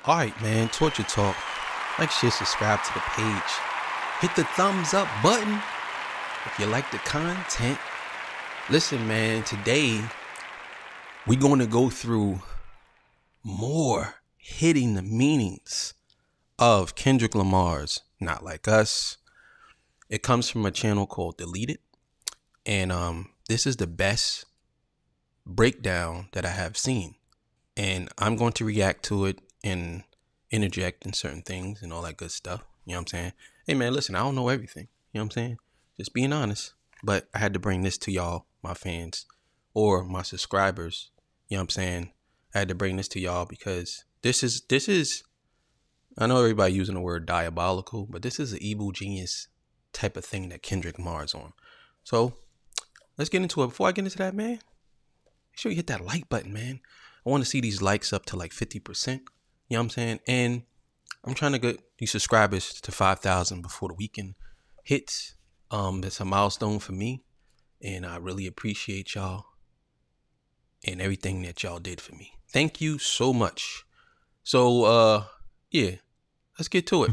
Alright, man, Torture Talk. Like, share, subscribe to the page. Hit the thumbs up button if you like the content. Listen, man, today we're going to go through more hitting the meanings of Kendrick Lamar's Not Like Us. It comes from a channel called Deleted. And this is the best breakdown that I have seen. And I'm going to react to it and interject in certain things and all that good stuff. You know what I'm saying? Hey, man, listen, I don't know everything. You know what I'm saying? Just being honest. But I had to bring this to y'all, my fans, or my subscribers. You know what I'm saying? I had to bring this to y'all because this is, I know everybody using the word diabolical, but this is an evil genius type of thing that Kendrick Lamar is on. So let's get into it. Before I get into that, man, make sure you hit that like button, man. I want to see these likes up to like 50%. You know what I'm saying? And I'm trying to get these subscribers to 5,000 before the weekend hits. That's a milestone for me. And I really appreciate y'all and everything that y'all did for me. Thank you so much. So, yeah, let's get to it.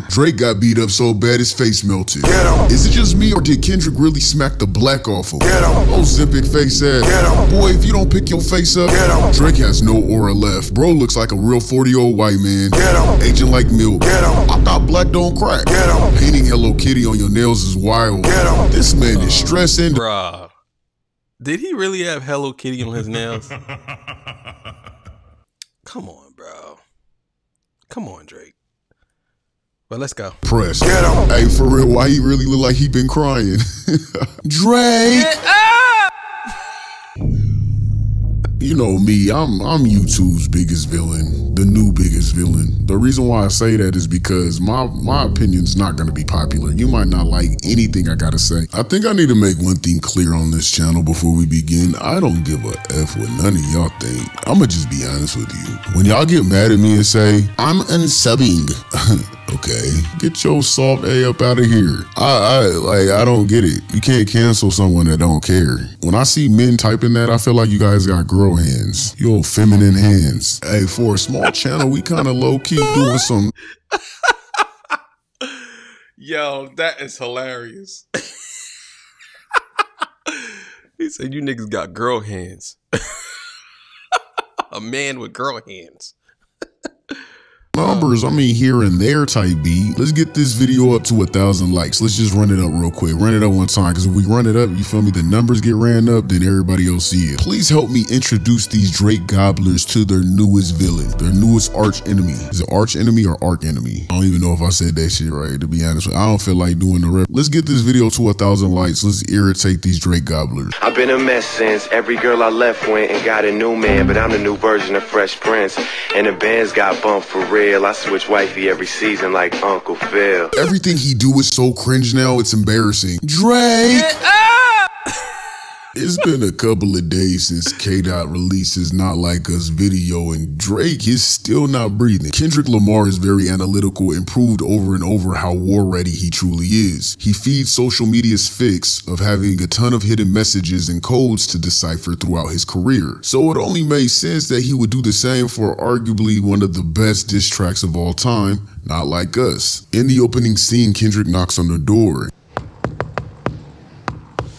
Drake got beat up so bad his face melted. Is it just me or did Kendrick really smack the black off of him? Oh, Zipic face ass. Boy, if you don't pick your face up, Drake has no aura left. Bro looks like a real 40-year-old white man. Aging like milk. I thought black don't crack. Painting Hello Kitty on your nails is wild. This man is stressing. Bruh, did he really have Hello Kitty on his nails? Come on, bro. Come on, Drake. But let's go. Press. Hey, for real, why he really look like he been crying? Drake! You know me, I'm YouTube's biggest villain, the new biggest villain. The reason why I say that is because my opinion's not gonna be popular. You might not like anything I gotta say. I think I need to make one thing clear on this channel before we begin. I don't give a F what none of y'all think. I'ma just be honest with you. When y'all get mad at me and say, I'm unsubbing, okay, get your soft A up out of here. I don't get it. You can't cancel someone that don't care. When I see men typing that, I feel like you guys got girl hands. Your feminine hands. Hey, for a small channel, we kind of low-key doing some. Yo, that is hilarious. He said you niggas got girl hands. A man with girl hands. Numbers, I mean here and there type beat. Let's get this video up to 1,000 likes. Let's just run it up real quick. Run it up one time, because if we run it up, you feel me, the numbers get ran up, then everybody else see it. Please help me introduce these Drake gobblers to their newest villain, their newest arch enemy. Is it arch enemy or arc enemy? I don't even know if I said that shit right, to be honest with you. I don't feel like doing the rep. Let's get this video to 1,000 likes. Let's irritate these Drake gobblers. I've been a mess since every girl I left went and got a new man, but I'm the new version of Fresh Prince, and the bands got bumped for real. I switch wifey every season like Uncle Phil. Everything he do is so cringe now, it's embarrassing. Drake! It's been a couple of days since K-Dot released his Not Like Us video, and Drake is still not breathing. Kendrick Lamar is very analytical and proved over and over how war ready he truly is. He feeds social media's fix of having a ton of hidden messages and codes to decipher throughout his career. So it only made sense that he would do the same for arguably one of the best diss tracks of all time, Not Like Us. In the opening scene, Kendrick knocks on the door.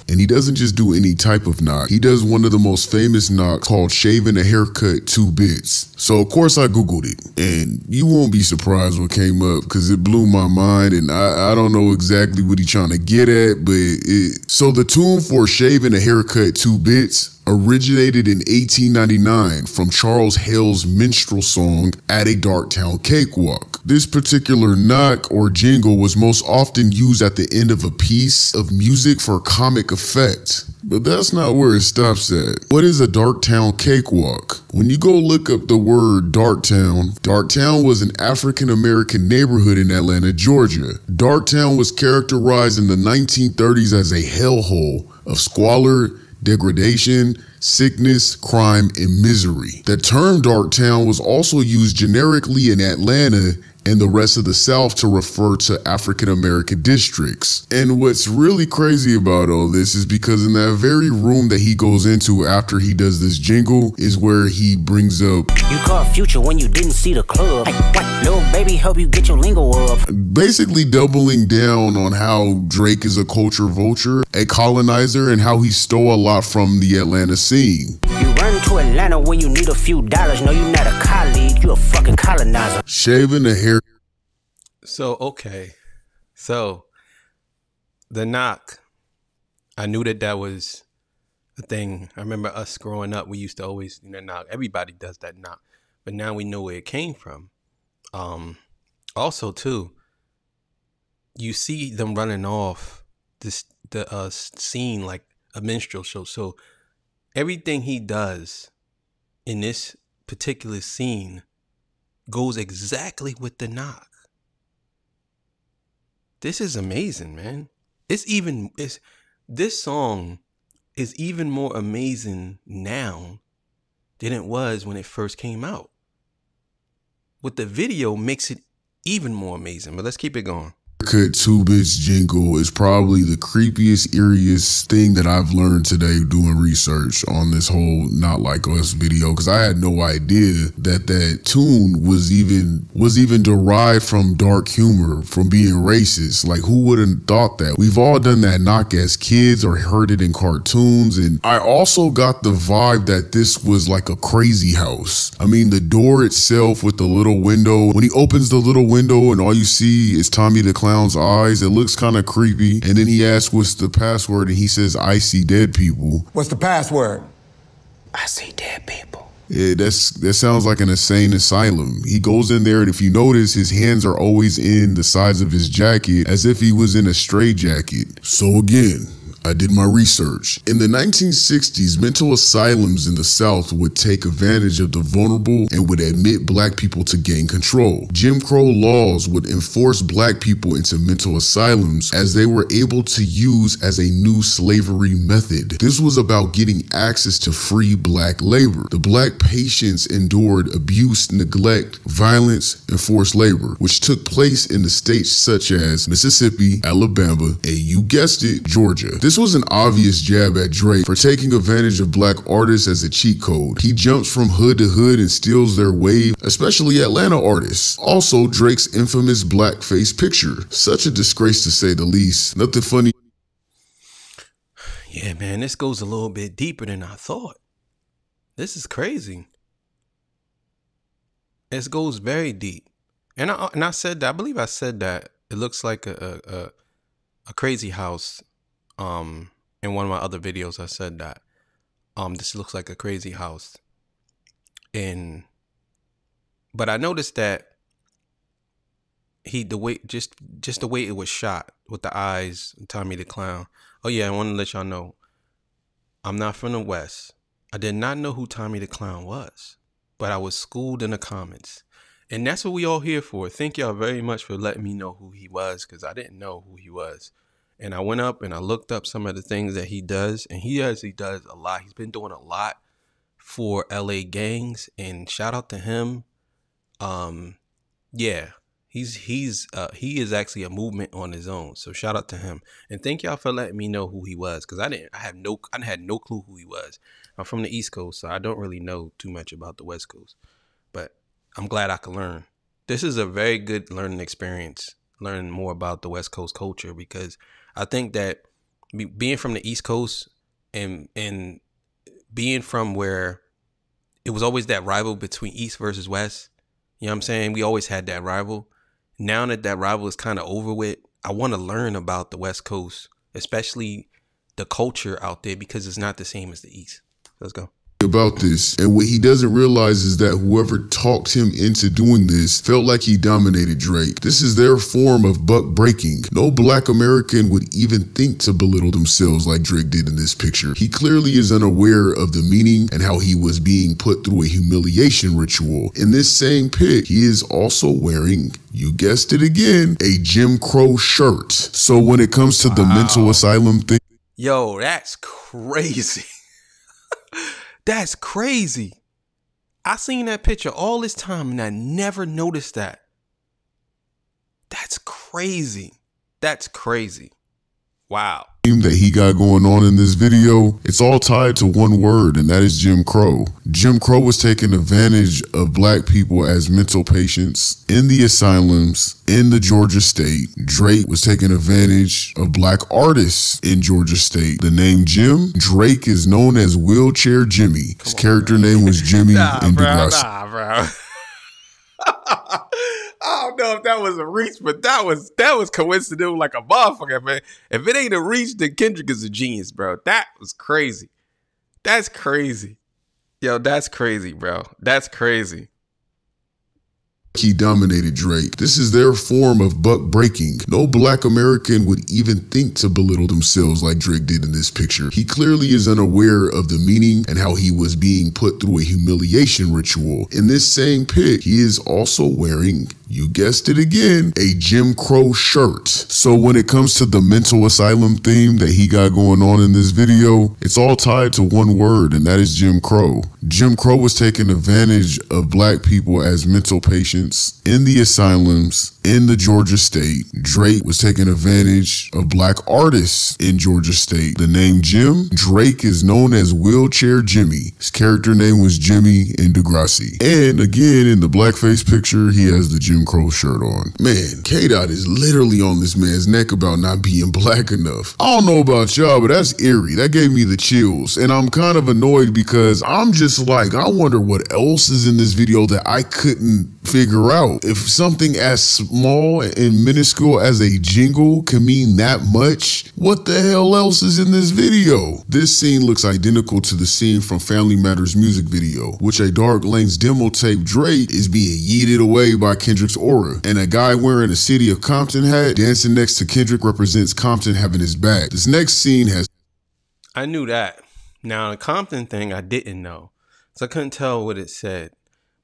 And he doesn't just do any type of knock. He does one of the most famous knocks called shaving a haircut 2 bits. So of course I Googled it, and you won't be surprised what came up because it blew my mind, and I don't know exactly what he's trying to get at, but so the tune for shaving a haircut 2 bits originated in 1899 from Charles Hale's minstrel song At a Darktown Cakewalk. This particular knock or jingle was most often used at the end of a piece of music for comic effect. But that's not where it stops at. What is a Darktown Cakewalk? When you go look up the word Darktown, Darktown was an African-American neighborhood in Atlanta, Georgia. Darktown was characterized in the 1930s as a hellhole of squalor, degradation, sickness, crime, and misery. The term Darktown was also used generically in Atlanta and the rest of the South to refer to African American districts. And what's really crazy about all this is because in that very room that he goes into after he does this jingle is where he brings up, you caught Future when you didn't see the club. Hey, what, little baby, help you get your lingo up. Basically doubling down on how Drake is a culture vulture, a colonizer, and how he stole a lot from the Atlanta scene. You run to Atlanta when you need a few dollars. No, you're not a colleague, you a fucking colonizer. Shaving the hair. So, okay. So, the knock, I knew that was a thing. I remember us growing up, we used to always, knock. Everybody does that knock. But now we know where it came from. Also, too, you see them running off the scene like a minstrel show. So, everything he does in this particular scene goes exactly with the knock. This is amazing, man. This song is even more amazing now than it was when it first came out. With the video makes it even more amazing, but let's keep it going. Cut 2 Bits jingle is probably the creepiest, eeriest thing that I've learned today doing research on this whole Not Like Us video, because I had no idea that tune was even derived from dark humor, from being racist. Like, who would have thought that? We've all done that knock as kids or heard it in cartoons, and I also got the vibe that this was like a crazy house. I mean, the door itself with the little window, when he opens the little window and all you see is Tommy the Clown's eyes, it looks kind of creepy. And then he asks what's the password, and he says, I see dead people. What's the password? I see dead people. Yeah, that sounds like an insane asylum. He goes in there, and if you notice, his hands are always in the sides of his jacket as if he was in a straitjacket. So again, I did my research. In the 1960s, mental asylums in the South would take advantage of the vulnerable and would admit black people to gain control. Jim Crow laws would enforce black people into mental asylums as they were able to use as a new slavery method. This was about getting access to free black labor. The black patients endured abuse, neglect, violence, and forced labor, which took place in the states such as Mississippi, Alabama, and you guessed it, Georgia. This was an obvious jab at Drake for taking advantage of black artists as a cheat code. He jumps from hood to hood and steals their wave, especially Atlanta artists. Also, Drake's infamous blackface picture. Such a disgrace to say the least. Nothing funny. Yeah, man, this goes a little bit deeper than I thought. This is crazy. It goes very deep. And I said that, I believe I said that it looks like a crazy house. In one of my other videos, I said that this looks like a crazy house, but I noticed that the way it was shot with the eyes, Tommy the Clown. Oh yeah, I want to let y'all know, I'm not from the West. I did not know who Tommy the Clown was, but I was schooled in the comments, and that's what we all here for. Thank y'all very much for letting me know who he was, because I didn't know who he was. And I went up and I looked up some of the things that he does. And he actually does a lot. He's been doing a lot for LA gangs. And shout out to him. Yeah, he is actually a movement on his own. So shout out to him. And thank y'all for letting me know who he was. Because I had no clue who he was. I'm from the East Coast, so I don't really know too much about the West Coast. But I'm glad I could learn. This is a very good learning experience. Learning more about the West Coast culture, because I think that being from the East Coast and being from where it was always that rival between East versus West, you know what I'm saying? We always had that rival. Now that rival is kind of over with, I want to learn about the West Coast, especially the culture out there, because it's not the same as the East. Let's go. About this, and what he doesn't realize is that whoever talked him into doing this felt like he dominated Drake. This is their form of buck breaking. No black American would even think to belittle themselves like Drake did in this picture. He clearly is unaware of the meaning and how he was being put through a humiliation ritual. In this same pic, he is also wearing, you guessed it again, a Jim Crow shirt. So when it comes to the mental asylum thing, yo, that's crazy. That's crazy. I seen that picture all this time and I never noticed that. That's crazy. That's crazy. Wow. That he got going on in this video, it's all tied to one word, and that is Jim Crow. Jim Crow was taking advantage of black people as mental patients in the asylums in the Georgia state. Drake was taking advantage of black artists in Georgia state. The name Jim, Drake is known as Wheelchair Jimmy. His character name was Jimmy in Degrassi. Nah, bro. I don't know if that was a reach, but that was coincidental like a motherfucker, man. If it ain't a reach, then Kendrick is a genius, bro. That was crazy. That's crazy. Yo, that's crazy, bro. That's crazy. He dominated Drake. This is their form of buck breaking. No black American would even think to belittle themselves like Drake did in this picture. He clearly is unaware of the meaning and how he was being put through a humiliation ritual. In this same pic, he is also wearing, you guessed it again, a Jim Crow shirt. So when it comes to the mental asylum theme that he got going on in this video, it's all tied to one word, and that is Jim Crow. Jim Crow was taking advantage of black people as mental patients in the asylums in the Georgia state. Drake was taking advantage of black artists in Georgia state. The name Jim, Drake is known as Wheelchair Jimmy. His character name was Jimmy in Degrassi. And again, in the blackface picture, he has the Jim Crow shirt on. Man, K-Dot is literally on this man's neck about not being black enough. I don't know about y'all, but that's eerie. That gave me the chills. And I'm kind of annoyed because I'm just like, I wonder what else is in this video that I couldn't figure out. If something as small and minuscule as a jingle can mean that much, what the hell else is in this video? This scene looks identical to the scene from Family Matters music video, which a Dark Lane's demo tape Drake is being yeeted away by Kendrick's aura, and a guy wearing a City of Compton hat dancing next to Kendrick represents Compton having his back. This next scene has... I knew that. Now the Compton thing I didn't know, so I couldn't tell what it said,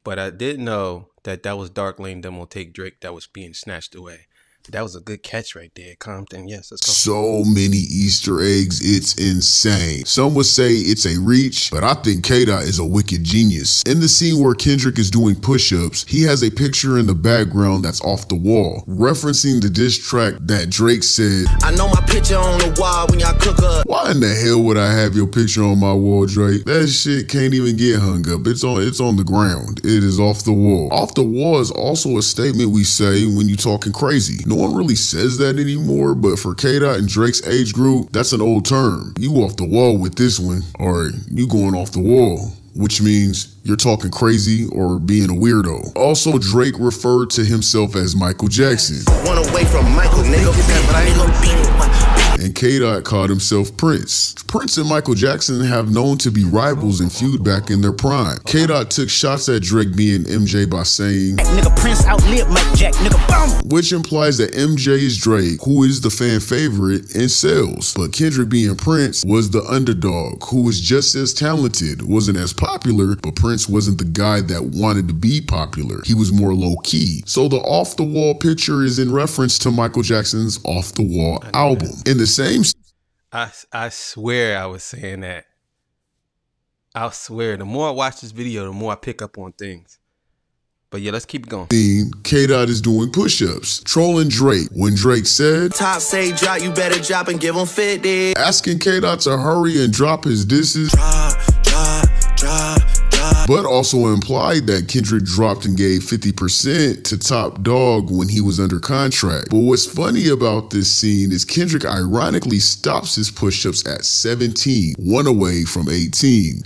but I did know that was Dark Lane demo take Drake that was being snatched away. That was a good catch right there, Compton. Yes, let's go. So many Easter eggs, it's insane. Some would say it's a reach, but I think K-Dot is a wicked genius. In the scene where Kendrick is doing push-ups, he has a picture in the background that's off the wall, referencing the diss track that Drake said, I know my picture on the wall when y'all cook up. Why in the hell would I have your picture on my wall, Drake? That shit can't even get hung up. It's on the ground. It is off the wall. Off the wall is also a statement we say when you talking crazy. No one really says that anymore, but for K-Dot and Drake's age group, that's an old term. You off the wall with this one, or you going off the wall, which means you're talking crazy or being a weirdo. Also, Drake referred to himself as Michael Jackson. One away from Michael, nigga. And K-Dot called himself Prince. Prince and Michael Jackson have known to be rivals and feud back in their prime. K-Dot took shots at Drake being MJ by saying, Nigga Prince outlived Mike Jack, nigga boom! Which implies that MJ is Drake, who is the fan favorite and sells. But Kendrick being Prince was the underdog, who was just as talented, wasn't as popular, but Prince wasn't the guy that wanted to be popular. He was more low-key. So the off-the-wall picture is in reference to Michael Jackson's Off the Wall album. In the same... I swear I was saying that. I swear, the more I watch this video, the more I pick up on things. But yeah, let's keep going. K-Dot is doing push-ups, trolling Drake when Drake said, Top say drop, you better drop and give him 50. Asking K-Dot to hurry and drop his disses. Drop. But also implied that Kendrick dropped and gave 50% to Top Dog when he was under contract. But what's funny about this scene is Kendrick ironically stops his push-ups at 17, one away from 18.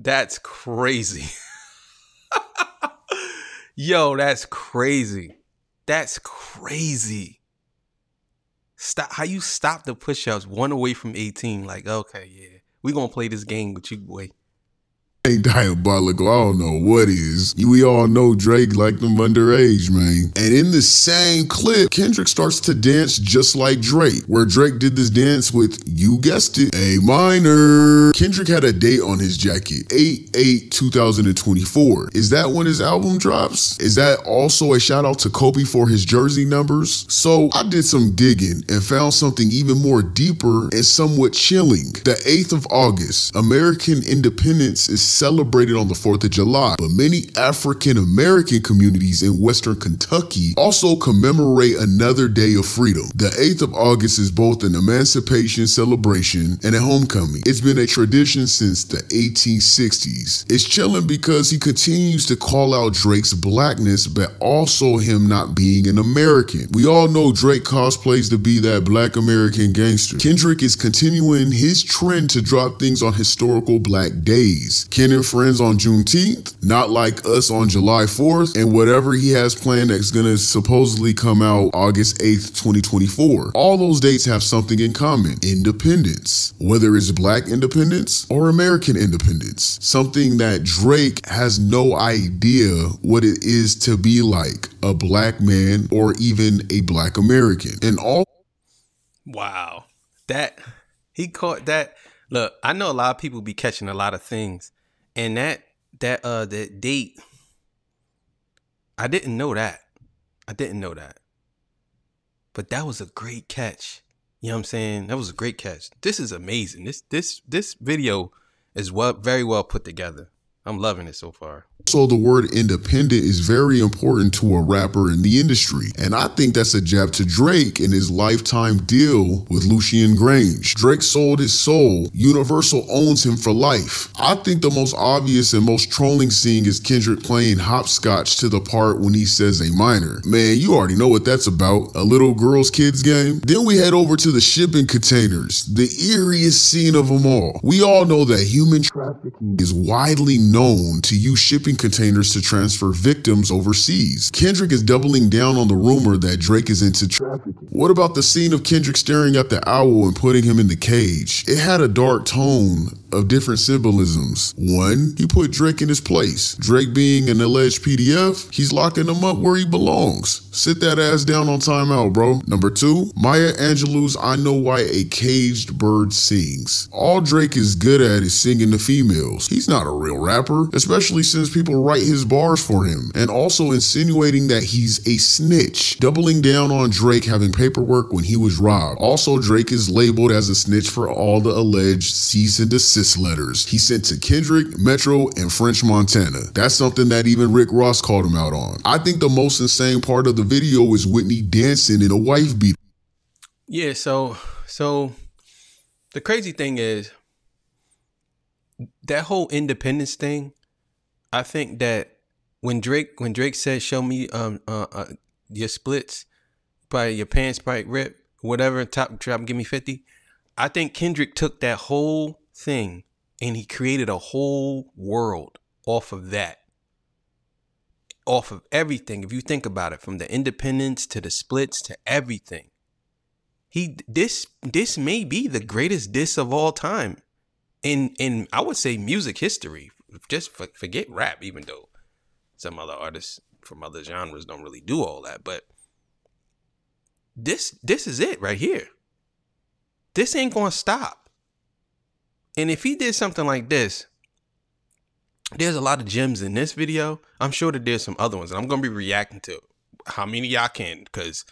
That's crazy. Yo, that's crazy. That's crazy. Stop. How you stop the push-ups one away from 18? Like, okay, yeah, we gonna play this game with you, boy. Ain't diabolical, I don't know what is. We all know Drake like them underage, man. And in the same clip, Kendrick starts to dance just like Drake, where Drake did this dance with, you guessed it, A minor. Kendrick had a date on his jacket, 8/8/2024. Is that when his album drops? Is that also a shout out to Kobe for his jersey numbers? So I did some digging and found something even more deeper and somewhat chilling. The 8th of August, American independence is celebrated on the 4th of July, but many African American communities in Western Kentucky also commemorate another day of freedom. The 8th of August is both an emancipation celebration and a homecoming. It's been a tradition since the 1860s. It's chilling because he continues to call out Drake's blackness, but also him not being an American. We all know Drake cosplays to be that black American gangster. Kendrick is continuing his trend to drop things on historical black days. Ken and Friends on Juneteenth, Not Like Us on July 4th, and whatever he has planned that's gonna supposedly come out August 8th, 2024. All those dates have something in common: independence. Whether it's black independence or American independence. Something that Drake has no idea what it is to be like a black man or even a black American. And all Wow. That he caught that. Look, I know a lot of people be catching a lot of things. And that date, I didn't know that. But that was a great catch. You know what I'm saying? That was a great catch. This is amazing. This video is very well put together. I'm loving it so far. So the word independent is very important to a rapper in the industry. And I think that's a jab to Drake in his lifetime deal with Lucian Grange. Drake sold his soul. Universal owns him for life. I think the most obvious and most trolling scene is Kendrick playing hopscotch to the part when he says a minor. Man, you already know what that's about. A little girl's kids game. Then we head over to the shipping containers, the eeriest scene of them all. We all know that human trafficking is widely known to use shipping containers to transfer victims overseas. Kendrick is doubling down on the rumor that Drake is into trafficking. What about the scene of Kendrick staring at the owl and putting him in the cage? It had a dark tone of different symbolisms. One, he put Drake in his place. Drake being an alleged PDF, he's locking him up where he belongs. Sit that ass down on timeout, bro. Number two, Maya Angelou's I Know Why a Caged Bird Sings. All Drake is good at is singing to females. He's not a real rapper, especially since people write his bars for him, and also insinuating that he's a snitch, doubling down on Drake having paperwork when he was robbed. Also, Drake is labeled as a snitch for all the alleged cease and desist letters he sent to Kendrick, Metro, and French Montana. That's something that even Rick Ross called him out on. I think the most insane part of the video is Whitney dancing in a wife beater. Yeah, so the crazy thing is that whole independence thing. I think that when Drake said, "Show me your splits, probably your pants probably rip, whatever, top drop, give me 50." I think Kendrick took that whole thing and he created a whole world off of that, off of everything. If you think about it, from the independence to the splits to everything, this may be the greatest diss of all time in I would say music history. Just forget rap, even though some other artists from other genres don't really do all that, but this is it right here. This ain't gonna stop. And if he did something like this, there's a lot of gems in this video. I'm sure that there's some other ones, and I'm gonna be reacting to how many y'all can, because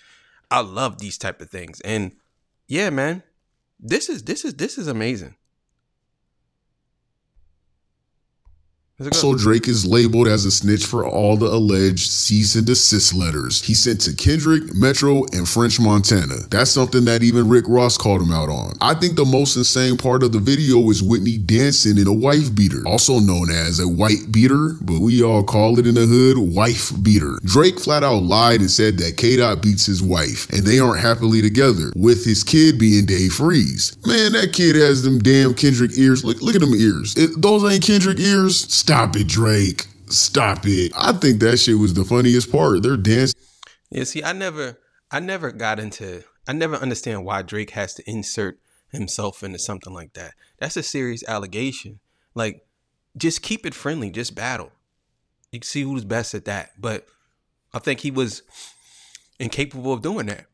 I love these type of things. And yeah, man, this is amazing. So Drake is labeled as a snitch for all the alleged cease and desist letters he sent to Kendrick, Metro, and French Montana. That's something that even Rick Ross called him out on. I think the most insane part of the video is Whitney dancing in a wife beater, also known as a white beater, but we all call it in the hood wife beater. Drake flat out lied and said that K-Dot beats his wife, and they aren't happily together, with his kid being Dave Freeze. Man, that kid has them damn Kendrick ears. Look at them ears. Those ain't Kendrick ears? Stop it, Drake. Stop it. I think that shit was the funniest part. They're dancing. Yeah, see, I never understand why Drake has to insert himself into something like that. That's a serious allegation. Like, just keep it friendly. Just battle. You can see who's best at that. But I think he was incapable of doing that.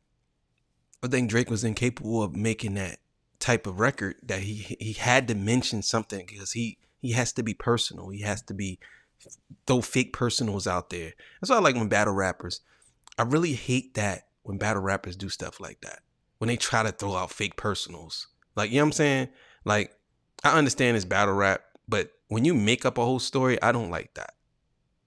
I think Drake was incapable of making that type of record, that he had to mention something, because he has to be personal. He has to be throw fake personals out there. That's why I like when battle rappers. I really hate that when battle rappers do stuff like that. When they try to throw out fake personals. Like, you know what I'm saying? Like, I understand it's battle rap, but when you make up a whole story, I don't like that.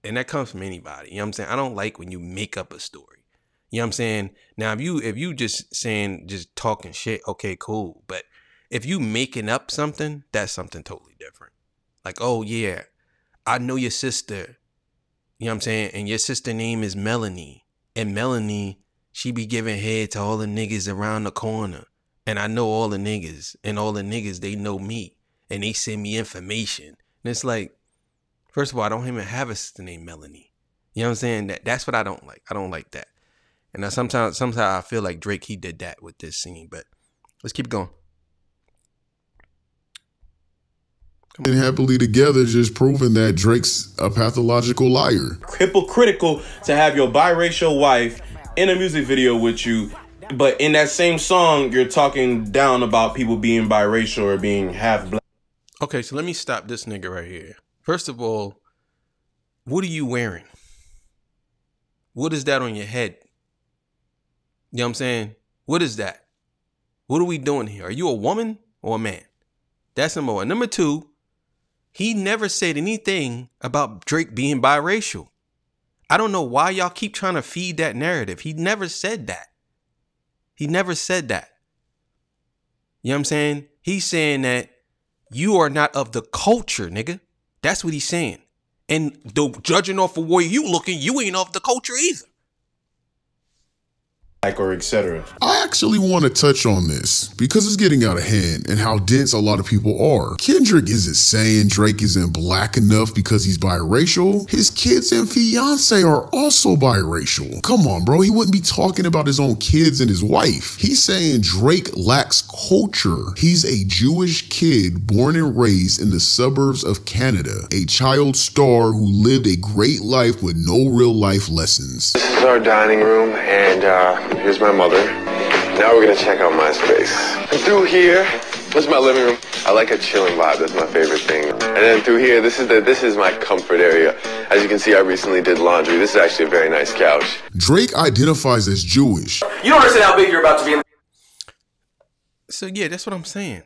And that comes from anybody. You know what I'm saying? I don't like when you make up a story. You know what I'm saying? Now, if you just talking shit, okay, cool. But if you making up something, that's something totally different. Like, oh yeah, I know your sister. You know what I'm saying? And your sister name is Melanie. And Melanie, she be giving head to all the niggas around the corner. And I know all the niggas. And all the niggas, they know me. And they send me information. And it's like, first of all, I don't even have a sister named Melanie. You know what I'm saying? That's what I don't like. I don't like that. And sometimes I feel like Drake, he did that with this scene. But let's keep going. And happily together, just proving that Drake's a pathological liar. Hypocritical to have your biracial wife in a music video with you, but in that same song, you're talking down about people being biracial or being half black. Okay, so let me stop this nigga right here. First of all, what are you wearing? What is that on your head? You know what I'm saying? What is that? What are we doing here? Are you a woman or a man? That's number one. Number two, he never said anything about Drake being biracial. I don't know why y'all keep trying to feed that narrative. He never said that. He never said that. You know what I'm saying? He's saying that you are not of the culture, nigga. That's what he's saying. And judging off of where you looking, you ain't of the culture either. Or etc. I actually want to touch on this because it's getting out of hand and how dense a lot of people are. Kendrick isn't saying Drake isn't black enough because he's biracial. His kids and fiance are also biracial. Come on, bro. He wouldn't be talking about his own kids and his wife. He's saying Drake lacks culture. He's a Jewish kid born and raised in the suburbs of Canada, a child star who lived a great life with no real life lessons. This is our dining room, and here's my mother. Now we're gonna check out my space. And through here, this is my living room. I like a chilling vibe. That's my favorite thing. And then through here, this is my comfort area. As you can see, I recently did laundry. This is actually a very nice couch. Drake identifies as Jewish. You don't understand how big you're about to be. So yeah, that's what I'm saying.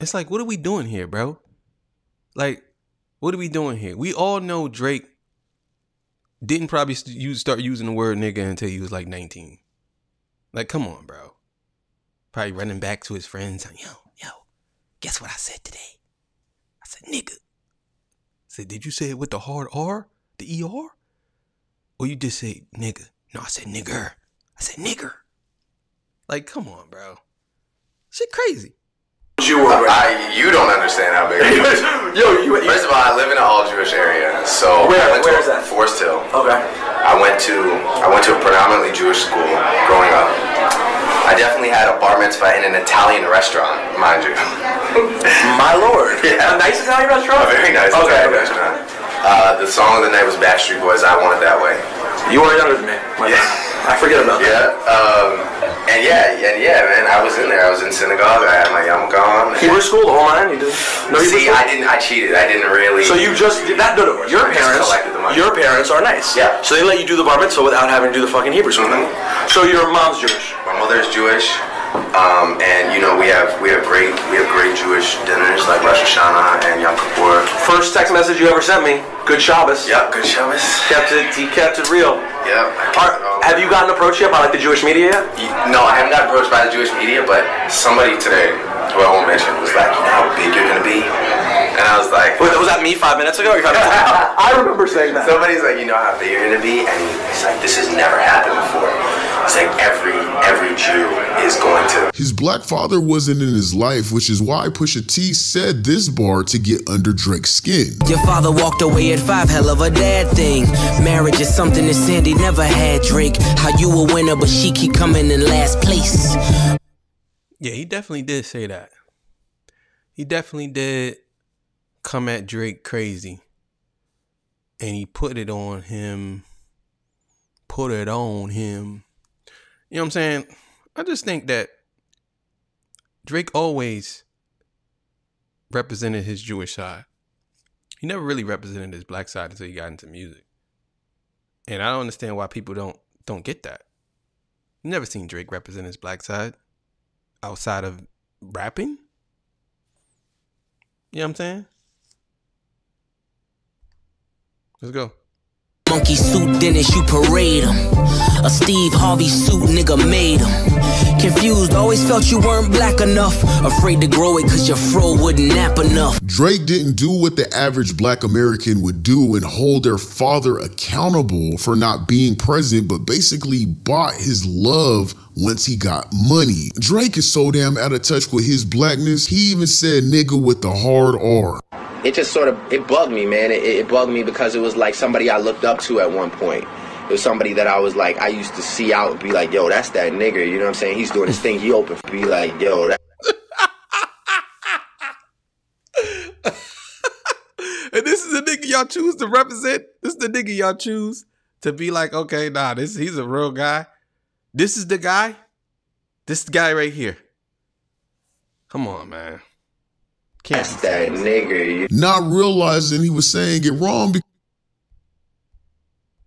It's like, what are we doing here, bro? Like, what are we doing here? We all know Drake didn't probably start using the word nigga until he was like 19. Like, come on, bro. Probably running back to his friends. Yo, guess what I said today? I said nigga. I said, did you say it with the hard R? The ER? Or you just say nigga? No, I said nigger. I said nigger. Like, come on, bro. Shit crazy. You don't understand how big it is. First of all, I live in an all-Jewish area, so where is that? Forest Hill. Okay. I went to a predominantly Jewish school growing up. I definitely had a bar mitzvah in an Italian restaurant, mind you. My lord. Yeah. A nice Italian restaurant? A very nice Italian restaurant. The song of the night was Backstreet Boys' I Want It That Way. You are younger than me. Yeah. I forget about that. Yeah, man. I was in there. I was in synagogue. I had my yarmulke on. Hebrew school, the whole nine. You did. No, See, I didn't. I cheated. I didn't really. So you just did that? No. Your parents are nice. Yeah. So they let you do the bar mitzvah without having to do the fucking Hebrew school. Mm-hmm. So your mom's Jewish. My mother's Jewish. And you know we have great Jewish dinners like Rosh Hashanah and Yom Kippur. First text message you ever sent me. Good Shabbos. Yep, good Shabbos. He kept it real. Yep. Have you gotten approached yet by like the Jewish media yet? No, I haven't gotten approached by the Jewish media, but somebody today, who I won't mention, was like, you know how big you're gonna be? And I was like, wait, was that me 5 minutes ago? I remember saying that. Somebody's like, you know how big you're gonna be? And he's like, this has never happened before. It's like every Jew is going to. His black father wasn't in his life, which is why Pusha T said this bar to get under Drake's skin. Your father walked away at 5, hell of a dad thing. Marriage is something that Sandy never had, Drake. How you a winner, but she keep coming in last place. Yeah, he definitely did say that. He definitely did come at Drake crazy. And he put it on him. You know what I'm saying? I just think that Drake always represented his Jewish side. He never really represented his black side until he got into music. And I don't understand why people don't get that. I've never seen Drake represent his black side outside of rapping. You know what I'm saying? Let's go. Monkey suit Dennis, you parade him. A Steve Harvey suit, nigga made him. Confused, always felt you weren't black enough. Afraid to grow it cause your fro wouldn't nap enough. Drake didn't do what the average black American would do and hold their father accountable for not being present, but basically bought his love once he got money. Drake is so damn out of touch with his blackness, he even said nigga with the hard R. It just sort of, it bugged me, man. It bugged me because it was like somebody I looked up to at one point. It was somebody that I was like, I used to see out and be like, yo, that's that nigga. You know what I'm saying? He's doing his thing. He open for be like, yo, that. And this is the nigga y'all choose to represent. This is the nigga y'all choose to be like, okay, nah, he's a real guy. This is the guy. This guy right here. Come on, man. That's that nigga. Not realizing he was saying it wrong because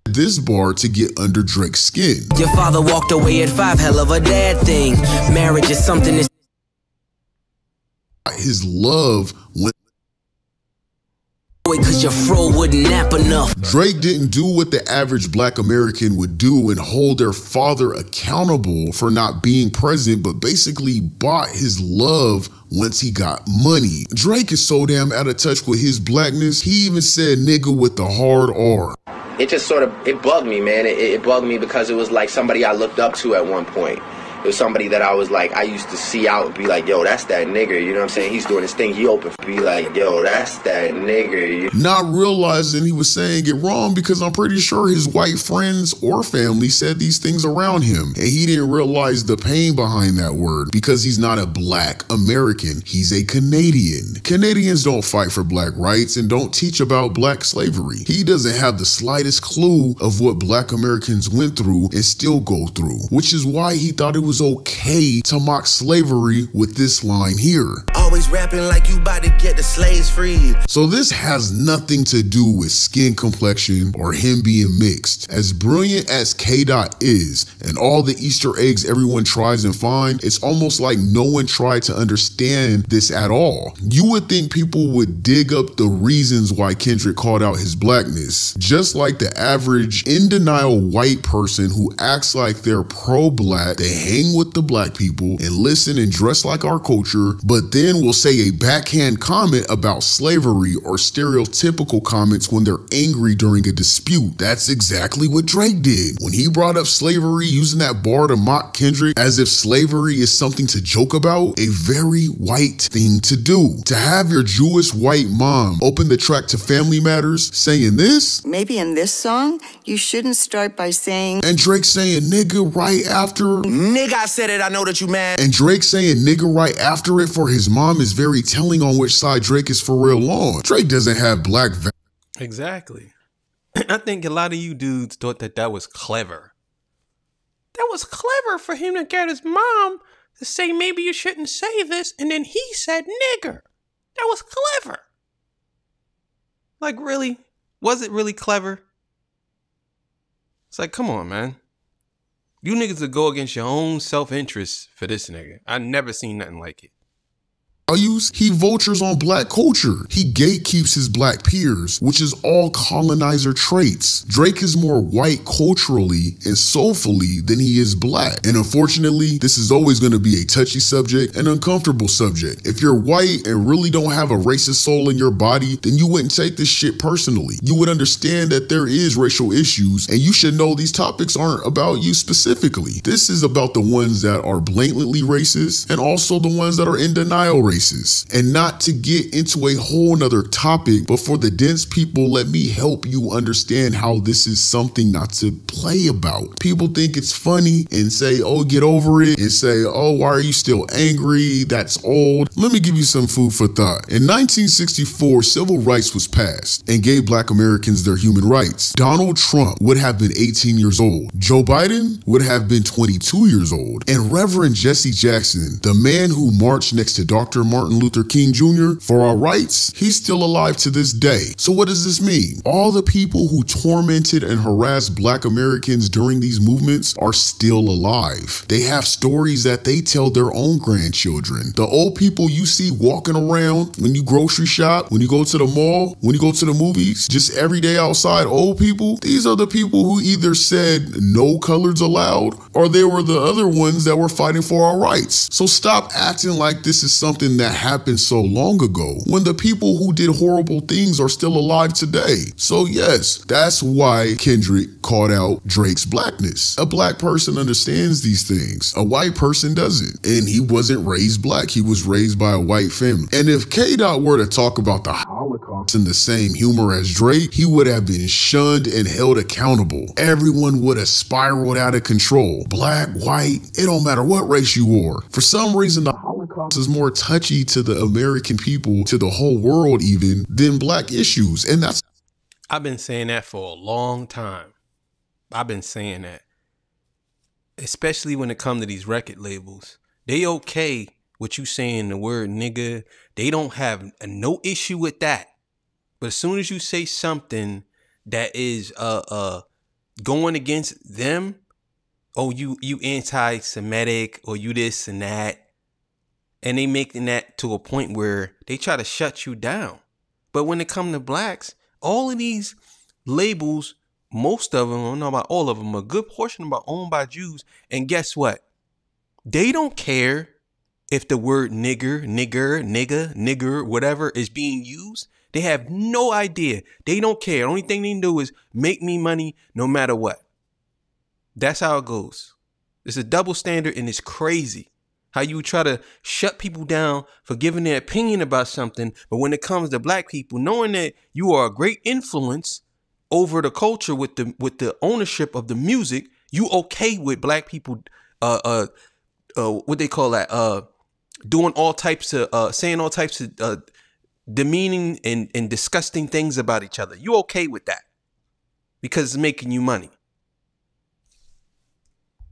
this bar to get under Drake's skin. Your father walked away at 5, hell of a dad thing. Marriage is something that's his love went cause your fro wouldn't nap enough. Drake didn't do what the average black American would do and hold their father accountable for not being present, but basically bought his love once he got money. Drake is so damn out of touch with his blackness, he even said nigga with the hard R. It just sort of, it bugged me, man. It bugged me because it was like somebody I looked up to at one point. It was somebody that I was like, I used to see out and be like, yo, that's that nigga. You know what I'm saying? He's doing his thing. He open for be like, yo, that's that nigga. Not realizing he was saying it wrong because I'm pretty sure his white friends or family said these things around him. And he didn't realize the pain behind that word because he's not a black American. He's a Canadian. Canadians don't fight for black rights and don't teach about black slavery. He doesn't have the slightest clue of what black Americans went through and still go through, which is why he thought it was okay to mock slavery with this line here. Always rapping like you about to get the slaves freed. So this has nothing to do with skin complexion or him being mixed. As brilliant as K-Dot is and all the Easter eggs everyone tries and finds, it's almost like no one tried to understand this at all. You would think people would dig up the reasons why Kendrick called out his blackness, just like the average in denial white person who acts like they're pro-black. They hang with the black people and listen and dress like our culture, but then will say a backhand comment about slavery or stereotypical comments when they're angry during a dispute. That's exactly what Drake did when he brought up slavery, using that bar to mock Kendrick as if slavery is something to joke about. A very white thing to do. To have your Jewish white mom open the track to Family Matters saying this. Maybe in this song, you shouldn't start by saying, and Drake saying nigga right after. Nigga, I said it, I know that you mad. And Drake saying nigga right after it for his mom is very telling on which side Drake is for real on. Drake doesn't have black Exactly. I think a lot of you dudes thought that was clever. That was clever for him to get his mom to say maybe you shouldn't say this, and then he said nigger. That was clever. Like, really? Was it really clever? It's like, come on, man. You niggas would go against your own self-interest for this nigga. I never seen nothing like it. values, he vultures on black culture. He gatekeeps his black peers, which is all colonizer traits. Drake is more white culturally and soulfully than he is black. And unfortunately, this is always going to be a touchy subject, an uncomfortable subject. If you're white and really don't have a racist soul in your body, then you wouldn't take this shit personally. You would understand that there is racial issues, and you should know these topics aren't about you specifically. This is about the ones that are blatantly racist and also the ones that are in denial racist. And not to get into a whole nother topic, but for the dense people, let me help you understand how this is something not to play about. People think it's funny and say, oh, get over it, and say, oh, why are you still angry? That's old. Let me give you some food for thought. In 1964, civil rights was passed and gave black Americans their human rights. Donald Trump would have been 18 years old. Joe Biden would have been 22 years old. And Reverend Jesse Jackson, the man who marched next to Dr. Martin Luther King Jr. for our rights, he's still alive to this day. So what does this mean? All the people who tormented and harassed Black Americans during these movements are still alive. They have stories that they tell their own grandchildren. The old people you see walking around when you grocery shop, when you go to the mall, when you go to the movies, just every day outside, old people, these are the people who either said no colors allowed or they were the other ones that were fighting for our rights. So stop acting like this is something that happened so long ago when the people who did horrible things are still alive today. So yes, that's why Kendrick called out Drake's blackness. A Black person understands these things. A white person doesn't. And he wasn't raised Black. He was raised by a white family. And if K-Dot were to talk about the Holocaust in the same humor as Drake, he would have been shunned and held accountable. Everyone would have spiraled out of control. Black, white, it don't matter what race you are. For some reason, the Holocaust is more touchy to the American people, to the whole world even, than Black issues. And that's... I've been saying that for a long time. I've been saying that. Especially when it comes to these record labels. They okay with you saying the word nigga. They don't have no issue with that. But as soon as you say something that is going against them, oh, you anti-Semitic or you this and that, and they making that to a point where they try to shut you down. But when it comes to Blacks, all of these labels, most of them, I don't know about all of them, a good portion of them are owned by Jews. And guess what? They don't care if the word nigger, whatever is being used. They have no idea. They don't care. The only thing they do is make me money no matter what. That's how it goes. It's a double standard and it's crazy. How you try to shut people down for giving their opinion about something. But when it comes to Black people, knowing that you are a great influence over the culture with the ownership of the music, you okay with Black people, what they call that, doing all types of, saying all types of demeaning and disgusting things about each other. You okay with that because it's making you money.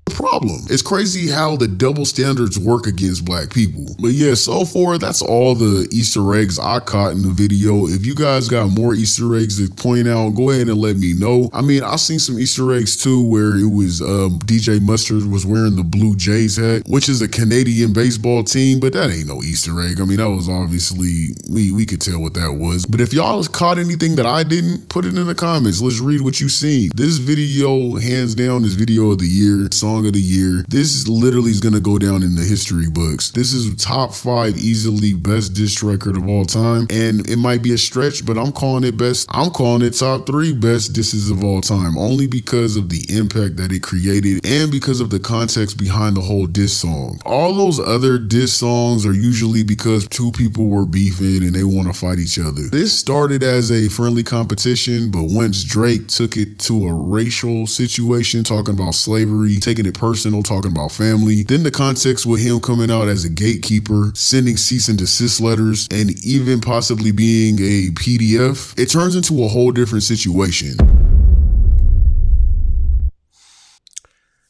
Problem. It's crazy how the double standards work against Black people. But yeah, so far, that's all the Easter eggs I caught in the video. If you guys got more Easter eggs to point out, go ahead and let me know. I mean, I've seen some Easter eggs too where it was DJ Mustard was wearing the Blue Jays hat, which is a Canadian baseball team, but that ain't no Easter egg. I mean, that was obviously, we could tell what that was. But if y'all caught anything that I didn't, put it in the comments. Let's read what you seen. This video, hands down, is video of the year, song of the year. This literally is going to go down in the history books. This is top 5 easily best diss record of all time. And it might be a stretch, but I'm calling it best. I'm calling it top 3 best disses of all time, only because of the impact that it created and because of the context behind the whole diss song. All those other diss songs are usually because two people were beefing and they want to fight each other. This started as a friendly competition, but once Drake took it to a racial situation, talking about slavery, taking it personal, talking about family. Then the context with him coming out as a gatekeeper, sending cease and desist letters, and even possibly being a PDF, it turns into a whole different situation.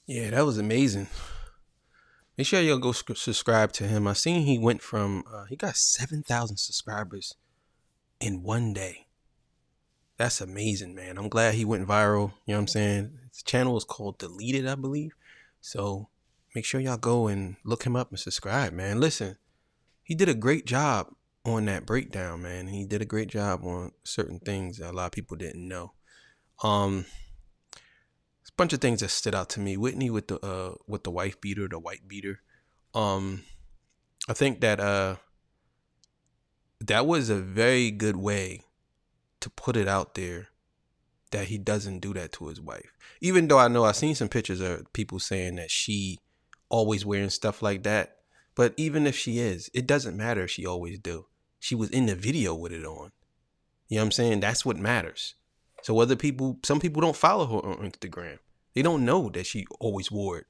Yeah, that was amazing. Make sure y'all go subscribe to him. I seen he went from, he got 7,000 subscribers in one day. That's amazing, man. I'm glad he went viral. You know what I'm saying? His channel is called Deleted, I believe. So make sure y'all go and look him up and subscribe, man. Listen, he did a great job on that breakdown, man. He did a great job on certain things that a lot of people didn't know. There's a bunch of things that stood out to me. Whitney with the wife beater, the white beater. I think that that was a very good way to put it out there that he doesn't do that to his wife. Even though I know I've seen some pictures of people saying that she always wearing stuff like that. But even if she is, it doesn't matter if she always do. She was in the video with it on. You know what I'm saying? That's what matters. So whether some people don't follow her on Instagram. They don't know that she always wore it.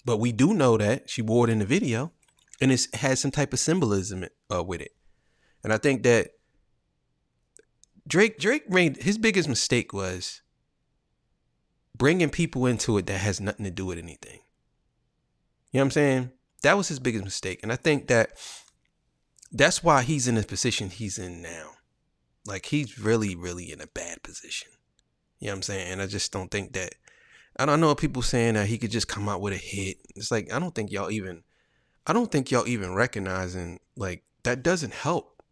But we do know that she wore it in the video. And it has some type of symbolism with it. And I think that Drake made his biggest mistake was bringing people into it that has nothing to do with anything. You know what I'm saying? That was his biggest mistake. And I think that that's why he's in the position he's in now. Like, he's really, really in a bad position. You know what I'm saying? And I just don't think that, I don't know people saying that he could just come out with a hit. It's like, I don't think y'all even recognizing, like, that doesn't help,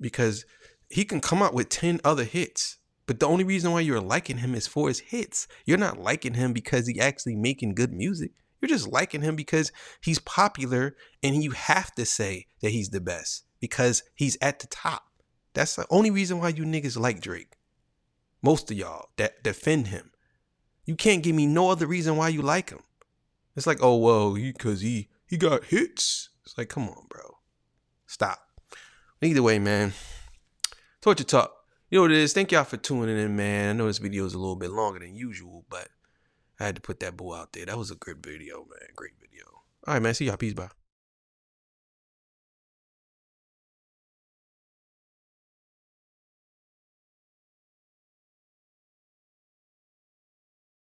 because he can come out with 10 other hits. But the only reason why you're liking him is for his hits. You're not liking him because he actually making good music. You're just liking him because he's popular and you have to say that he's the best because he's at the top. That's the only reason why you niggas like Drake. Most of y'all that defend him. You can't give me no other reason why you like him. It's like, oh, well, because he got hits. It's like, come on, bro. Stop. Either way, man. Torture Talk. You know what it is. Thank y'all for tuning in, man. I know this video is a little bit longer than usual, but I had to put that bull out there. That was a good video, man. Great video. All right, man. See y'all. Peace. Bye.